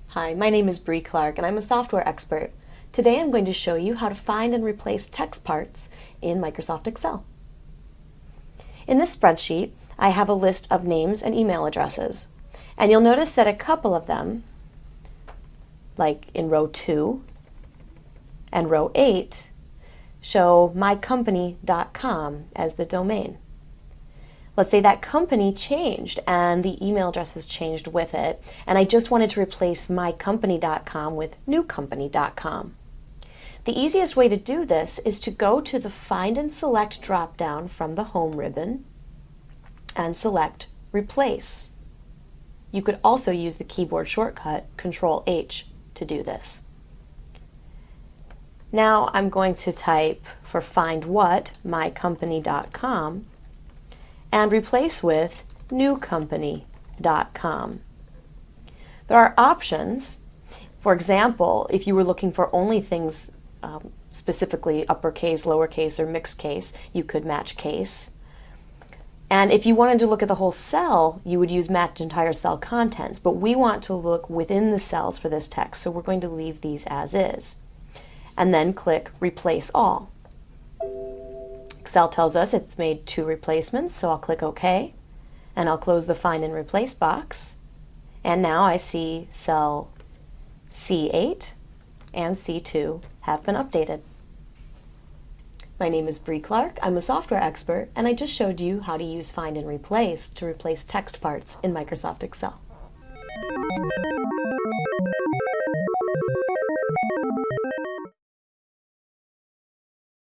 Hi, my name is Bree Clark and I'm a software expert. Today I'm going to show you how to find and replace text parts in Microsoft Excel. In this spreadsheet, I have a list of names and email addresses. And you'll notice that a couple of them, like in row 2 and row 8, show mycompany.com as the domain. Let's say that company changed and the email addresses changed with it, and I just wanted to replace mycompany.com with newcompany.com. The easiest way to do this is to go to the Find and Select drop-down from the Home ribbon and select Replace. You could also use the keyboard shortcut Control-H to do this. Now I'm going to type for Find What, mycompany.com, and replace with newcompany.com. There are options. For example, if you were looking for only things specifically uppercase, lowercase, or mixed case, you could match case. And if you wanted to look at the whole cell, you would use match entire cell contents, but we want to look within the cells for this text, so we're going to leave these as is. And then click Replace All. Excel tells us it's made 2 replacements, so I'll click OK, and I'll close the Find and Replace box. And now I see cell C8 and C2 have been updated. My name is Bree Clark. I'm a software expert, and I just showed you how to use Find and Replace to replace text parts in Microsoft Excel.